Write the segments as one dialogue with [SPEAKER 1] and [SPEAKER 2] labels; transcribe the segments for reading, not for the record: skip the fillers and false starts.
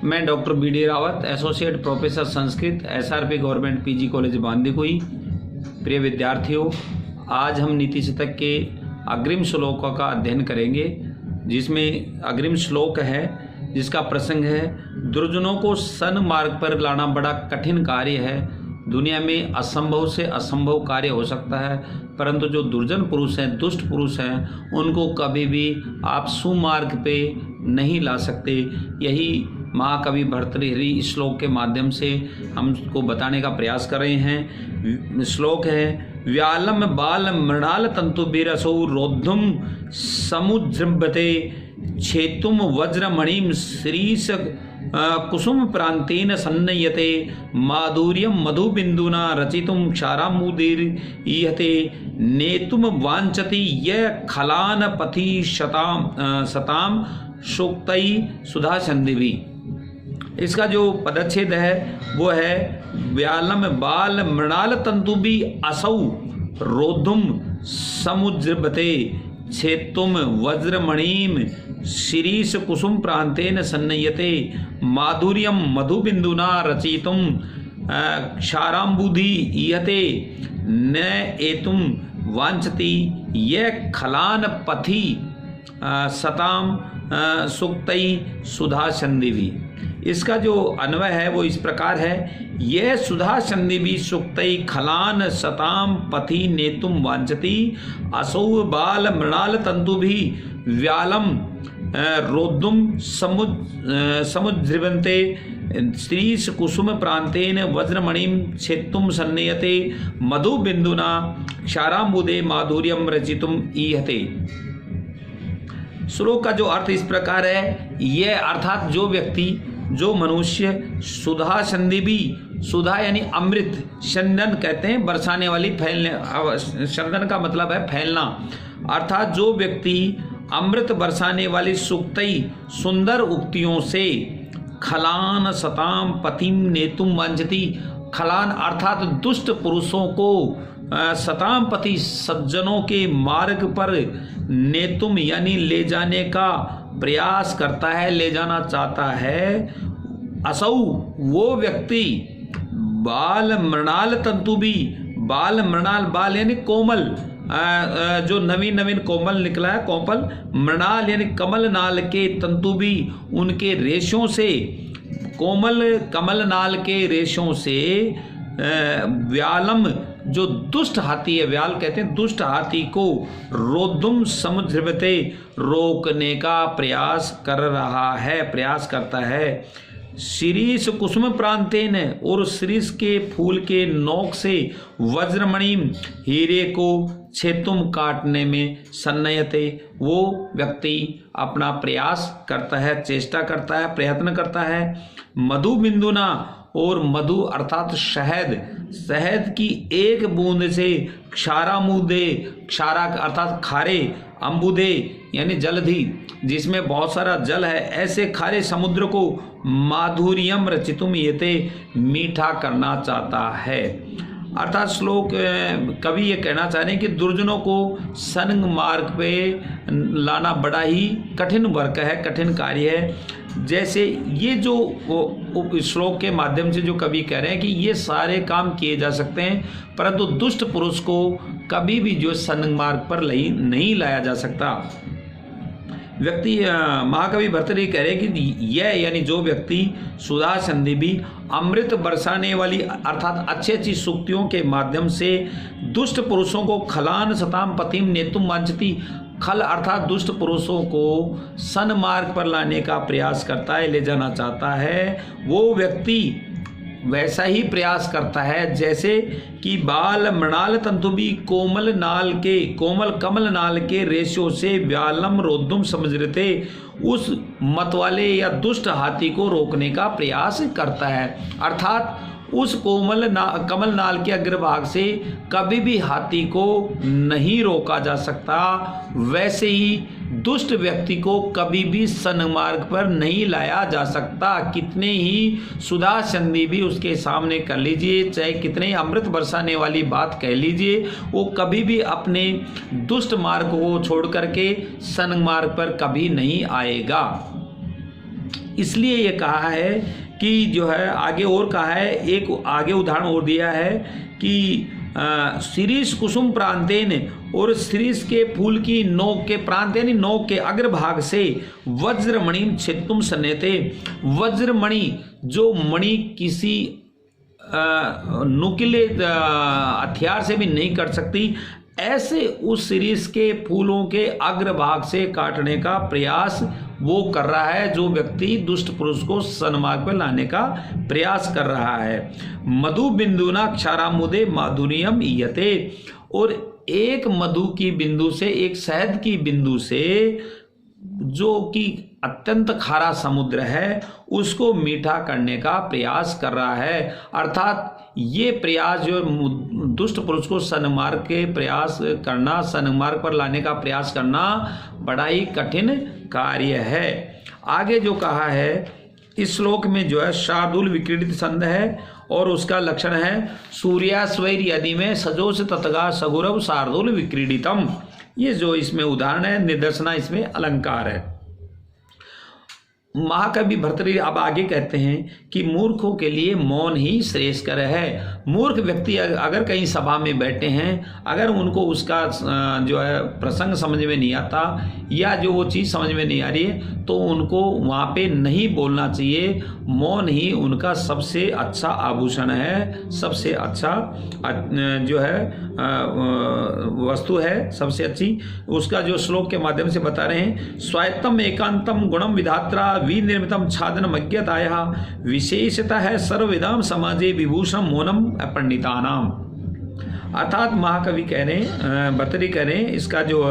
[SPEAKER 1] मैं doctor BD. Rawat, associate professor Sanskrit, SRP government PG college Bandikui. प्रिय विद्यार्थियों, आज हम नीति शतक के अग्रिम श्लोकों का अध्ययन करेंगे, जिसमें अग्रिम श्लोक है जिसका प्रसंग है, दुर्जनों को सन्मार्ग पर लाना बड़ा कठिन कार्य है। दुनिया में असंभव से असंभव कार्य हो सकता है, परंतु जो दुर्जन पुरुष हैं, दुष्ट पुरुष हैं, उनको कभी भी आप सुमार्ग पे नहीं ला सकते। यही महाकवि भर्तृहरि इस श्लोक के माध्यम से हमको बताने का प्रयास कर रहे हैं। श्लोक है, व्यालम बाल मृणाल तंतुभिरसौ रोद्धुम समुजृम्भते छेतुम वज्रमणिम श्रीश कुसुम प्रांतेन सन्नयते माधुर्यम मधुबिंदुना रचितुम क्षारामुदीर ईहते नेतुम वांछति यह खलान पथि सताम शोक्तई सुधा संदिवी। इसका जो पदच्छेद है वो है, व्यालम बाल मृणाल तंतुबि असौ रोद्धुम समुजृभते छेतुम वज्रमणिम शिरीष कुसुम प्रांतेन सन्नयते माधुर्यम मधुबिंदुना रचितुम क्षाराम्बुधि ईहते न एतुम वांछति यह खलान पथि सताम सुक्तई सुधा संदिवी। इसका जो अन्वय है वो इस प्रकार है, यह सुधा संदिवी सुक्तई खलान सताम पथि नेतुम वांछति असौ बाल मृणाल तंतुभि व्यालम रोद्धुम समुज्जीवन्ते श्रीश कुसुम प्रांतेन वज्रमणिम छेत्तुम सन्नयते मधुबिंदुना क्षाराम्बुदे माधुर्यम रचितुम ईहते। श्लोक का जो अर्थ इस प्रकार है, यह अर्थात जो व्यक्ति, जो मनुष्य सुधा संदिवी, सुधा यानी अमृत, चंदन कहते हैं बरसाने वाली, फैलने, चंदन का मतलब है फैलना, अर्थात जो व्यक्ति अमृत बरसाने वाली सुक्तई सुंदर उक्तियों से खलान सताम पतिम नेतुम वांछति, खलान अर्थात दुष्ट पुरुषों को सताम पति सज्जनों के मार्ग पर नेतुम यानी ले जाने का प्रयास करता है, ले जाना चाहता है। असौ वो व्यक्ति बाल मृणाल तंतु भी, बाल मृणाल, बाल यानी कोमल, जो नवीन नवीन कोमल निकला है, कोमल, मृणाल यानी कमल नाल के तंतु भी, उनके रेशों से, कोमल कमल नाल के रेशों से व्यालम जो दुष्ट हाथी है, व्याल कहते हैं दुष्ट हाथी को, रोद्धुम समुद्रवते रोकने का प्रयास कर रहा है, प्रयास करता है। शिरीष कुसुम प्रांतेन, और शिरीष के फूल के नोक से वज्रमणिम हीरे को छेतुम काटने में सन्नयते, वो व्यक्ति अपना प्रयास करता है, चेष्टा करता है, प्रयत्न करता है। मधु बिंदुना, और मधु अर्थात शहद, शहद की एक बूंद से क्षारामुदे, क्षारा अर्थात खारे, अम्बुदे यानी जलधि, जिसमें बहुत सारा जल है, ऐसे खारे समुद्र को माधुर्यम रचितुम येते, मीठा करना चाहता है। अर्थात श्लोक कवि ये कहना चाह रहे हैं कि दुर्जनों को सन्ग मार्ग पे लाना बड़ा ही कठिन वर्क है, कठिन कार्य है। जैसे ये जो श्लोक के माध्यम से जो कवि कह रहे हैं कि ये सारे काम किए जा सकते हैं, परंतु दुष्ट पुरुष को कभी भी जो सन्ग मार्ग पर नहीं लाया जा सकता। व्यक्ति, महाकवि भर्तृहरि कह रहे हैं कि यह यानी जो व्यक्ति सुधा संदिवी, अमृत बरसाने वाली अर्थात अच्छी अच्छी सूक्तियों के माध्यम से दुष्ट पुरुषों को खलान सताम पतिम नेतुम वांछति, खल अर्थात दुष्ट पुरुषों को सन्मार्ग पर लाने का प्रयास करता है, ले जाना चाहता है, वो व्यक्ति वैसा ही प्रयास करता है जैसे कि बाल मृणाल तंतुबी कोमल नाल के, कोमल कमल नाल के रेशों से व्यालम रोद्धुम समझते उस मतवाले या दुष्ट हाथी को रोकने का प्रयास करता है। अर्थात उस कमल नाल के अग्रभाग से कभी भी हाथी को नहीं रोका जा सकता, वैसे ही दुष्ट व्यक्ति को कभी भी सन्मार्ग पर नहीं लाया जा सकता। कितने ही सुधा संधि भी उसके सामने कर लीजिए, चाहे कितने ही अमृत बरसाने वाली बात कह लीजिए, वो कभी भी अपने दुष्ट मार्ग को छोड़ करके सन्मार्ग पर कभी नहीं आएगा। इसलिए ये कहा है कि जो है आगे और कहा है, एक आगे उदाहरण और दिया है कि शिरीष कुसुम प्रांतेन, और शिरीष के फूल की नोक के प्रांतेन, नोक के अग्रभाग से वज्रमणि छित्तुम सन्नेते, वज्रमणि जो मणि किसी नुकीले हथियार से भी नहीं कट सकती, ऐसे उस शिरीष के फूलों के अग्रभाग से काटने का प्रयास वो कर रहा है जो व्यक्ति दुष्ट पुरुष को सन्मार्ग पर लाने का प्रयास कर रहा है। मधु बिंदुना क्षारामुदे माधुर्यम ईयते, और एक मधु की बिंदु से, एक शहद की बिंदु से जो कि अत्यंत खारा समुद्र है उसको मीठा करने का प्रयास कर रहा है। अर्थात ये प्रयास जो दुष्ट पुरुष को सन्मार्ग के प्रयास करना, सन्मार्ग पर लाने का प्रयास करना बड़ा ही कठिन कार्य है। आगे जो कहा है इस श्लोक में जो है शार्दूल विक्रीडित छंद है और उसका लक्षण है सूर्यास्वैर यदि में सजोष ततगा सगुरव शार्दूल विक्रीडितम। ये जो इसमें उदाहरण है, निदर्शना इसमें अलंकार है। महाकवि भर्तृहरि अब आगे कहते हैं कि मूर्खों के लिए मौन ही श्रेष्ठकर है। मूर्ख व्यक्ति अगर कहीं सभा में बैठे हैं, अगर उनको उसका जो है प्रसंग समझ में नहीं आता या जो वो चीज़ समझ में नहीं आ रही है तो उनको वहाँ पे नहीं बोलना चाहिए। मौन ही उनका सबसे अच्छा आभूषण है, सबसे अच्छा जो है वस्तु है, सबसे अच्छी। उसका जो श्लोक के माध्यम से बता रहे हैं, स्वायत्तम एकांतम गुणम विधात्रा विनिर्मितम छादनम अज्ञताया विशेषतः है सर्वविदाम समाजे विभूषण मौनम अपंडितानाम। अर्थात महाकवि कह रहे हैं, भर्तृहरि कह रहे हैं, इसका जो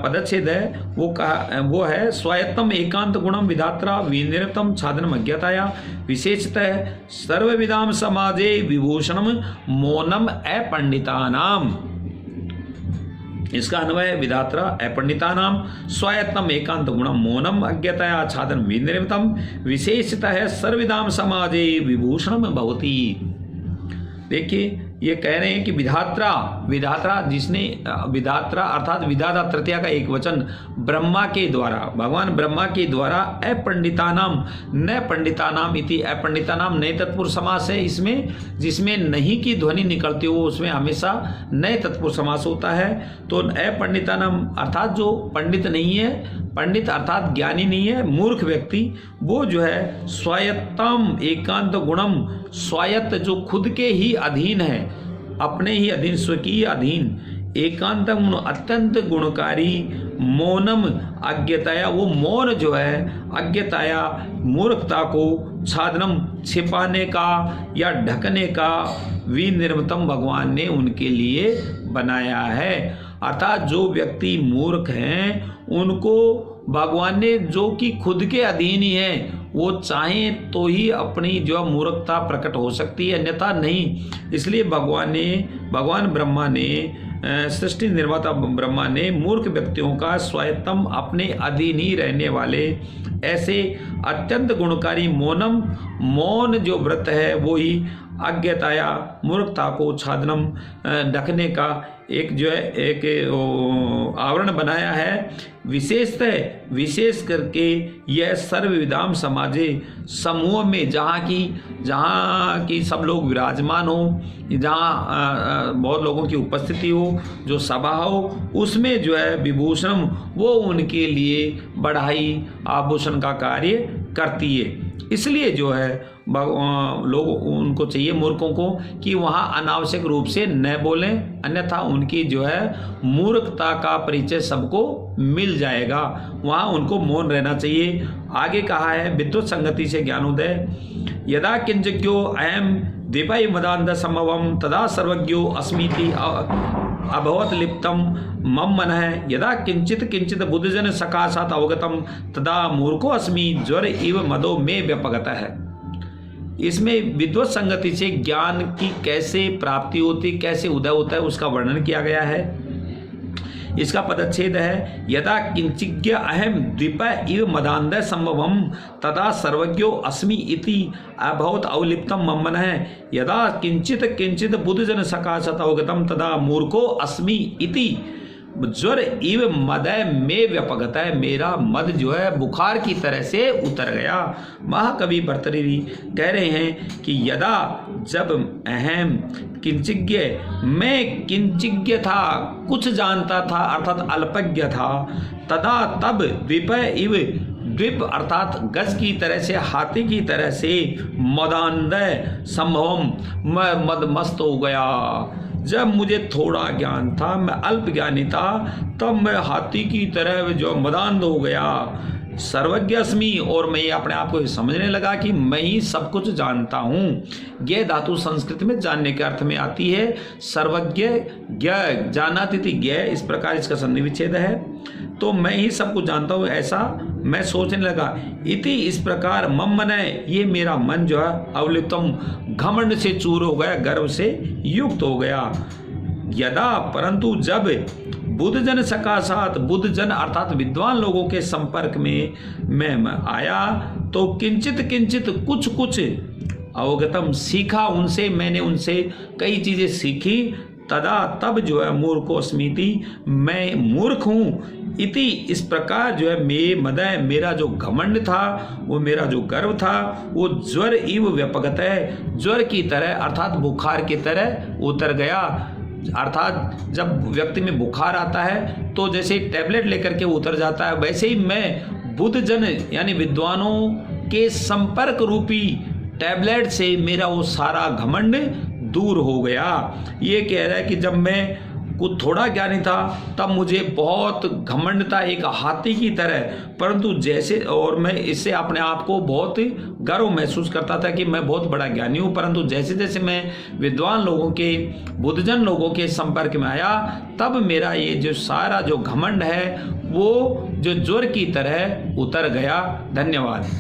[SPEAKER 1] पदच्छेद है वो है स्वायत्तम एकांत गुणम विधात्रा विनिर्मितम छादनम अज्ञताया विशेषतः सर्वविदाम समाजे विभूषणम मौनम अपंडितानाम। इसका अन्वय विधात्रा अपंडितानाम स्वायत्तम एकांत गुणम मौनम अज्ञतया छादन विनिर्मितम विशेषतः सर्वविदाम समाजे विभूषणम भवति। देखिए ये कह रहे हैं कि विधात्रा जिसने विधात्रा अर्थात विधाता तृतीया का एक वचन ब्रह्मा के द्वारा, भगवान ब्रह्मा के द्वारा अपंडितानाम न पंडितानाम इति, अपंडितानाम नए तत्पुरुष समास है इसमें, जिसमें नहीं की ध्वनि निकलती हो उसमें हमेशा नए तत्पुरुष समास होता है। तो अपंडितानाम अर्थात जो पंडित नहीं है, पंडित अर्थात ज्ञानी नहीं है, मूर्ख व्यक्ति, वो जो है स्वायत्तम एकांत गुणम, स्वायत्त जो खुद के ही अधीन है, अपने ही अधीन, स्वकीय अधीन, एकांतम अत्यंत गुणकारी, मौनम अज्ञताया, वो मौन जो है अज्ञताया मूर्खता को, छादनम छिपाने का या ढकने का, विनिर्मितम भगवान ने उनके लिए बनाया है। अर्थात जो व्यक्ति मूर्ख हैं उनको भगवान ने, जो कि खुद के अधीन ही है, वो चाहें तो ही अपनी जो मूर्खता प्रकट हो सकती है, अन्यथा नहीं। इसलिए भगवान ब्रह्मा ने, सृष्टि निर्माता ब्रह्मा ने मूर्ख व्यक्तियों का स्वायत्तम अपने अधीन ही रहने वाले ऐसे अत्यंत गुणकारी मौन जो व्रत है वो ही अज्ञताया मूर्खता को, छादनम ढकने का एक जो है एक आवरण बनाया है। विशेष करके यह सर्वविदाम समाजे, समूह में जहाँ की सब लोग विराजमान हो, जहाँ बहुत लोगों की उपस्थिति हो, जो सभा हो, उसमें जो है विभूषण वो उनके लिए बढ़ाई आभूषण का कार्य करती है। इसलिए जो है लोग उनको चाहिए, मूर्खों को, कि वहाँ अनावश्यक रूप से न बोलें, अन्यथा उनकी जो है मूर्खता का परिचय सबको मिल जाएगा। वहाँ उनको मौन रहना चाहिए। आगे कहा है विद्युत संगति से ज्ञानोदय, यदा किंचिज्ञो अहम द्विपै मदान्ध संभवम तदा सर्वज्ञो अस्मीति अभवत लिप्तम मम मनः, यदा किंचित बुद्धजन सकाशात अवगतम तदा मूर्खो अस्मि ज्वर इव मदो में व्यपगतः है। इसमें विद्वत संगति से ज्ञान की कैसे प्राप्ति होती, कैसे उदय होता है, उसका वर्णन किया गया है। इसका पदच्छेद है यदा किंचिज्ञ अहम द्विप इव मदान्ध संभवम तदा सर्वज्ञो अस्मि इति अभवत अवलिप्तम मम मनः, यदा किंचित बुद्धजन सकाशत अवगतम तदा मूर्खो अस्मि इति ज्वर इव मदय में व्यपगत है, मेरा मद जो है बुखार की तरह से उतर गया। महाकवि भर्तृहरि कह रहे हैं कि यदा जब अहम किंचिज्ञ, मैं किंचिज्ञ था, कुछ जानता था अर्थात अल्पज्ञ था, तदा तब द्विपय इव, द्वीप अर्थात गज की तरह से, हाथी की तरह से, मदान्धय संभवम, मैं मदमस्त हो गया। जब मुझे थोड़ा ज्ञान था, मैं अल्प ज्ञानी था, तब मैं हाथी की तरह जो मदान्ध हो गया। सर्वज्ञ अस्मि, और मैं ये अपने आप को समझने लगा कि मैं ही सब कुछ जानता हूँ। ज्ञ धातु संस्कृत में जानने के अर्थ में आती है। सर्वज्ञ ज्ञ, जानाति थी ज्ञ, इस प्रकार इसका संधि विच्छेद है। तो मैं ही सब कुछ जानता हूँ ऐसा मैं सोचने लगा। इति, इस प्रकार मम मनय, ये मेरा मन जो है अवलितम, घमंड से चूर हो गया, गर्व से युक्त हो गया। यदा, परंतु जब बुद्धजन सकाशात, बुद्धजन अर्थात विद्वान लोगों के संपर्क में मैं आया, तो किंचित किंचित, कुछ कुछ, अवगतम, सीखा उनसे, मैंने उनसे कई चीजें सीखी। तदा, तब जो है मूर्खो स्मृति, मैं मूर्ख हूँ। इति, इस प्रकार जो है मे मदय, मेरा जो घमंड था, वो मेरा जो गर्व था, वो ज्वर इव व्यपगत है, ज्वर की तरह अर्थात बुखार की तरह उतर गया। अर्थात जब व्यक्ति में बुखार आता है तो जैसे टैबलेट लेकर के उतर जाता है, वैसे ही मैं बुद्धजन यानी विद्वानों के संपर्क रूपी टैबलेट से मेरा वो सारा घमंड दूर हो गया। ये कह रहा है कि जब मैं कुछ थोड़ा ज्ञानी था तब मुझे बहुत घमंड था, एक हाथी की तरह, परंतु जैसे, और मैं इससे अपने आप को बहुत गर्व महसूस करता था कि मैं बहुत बड़ा ज्ञानी हूँ, परंतु जैसे जैसे मैं विद्वान लोगों के, बुद्धजन लोगों के संपर्क में आया, तब मेरा ये जो सारा जो घमंड है वो जो ज्वर की तरह उतर गया। धन्यवाद।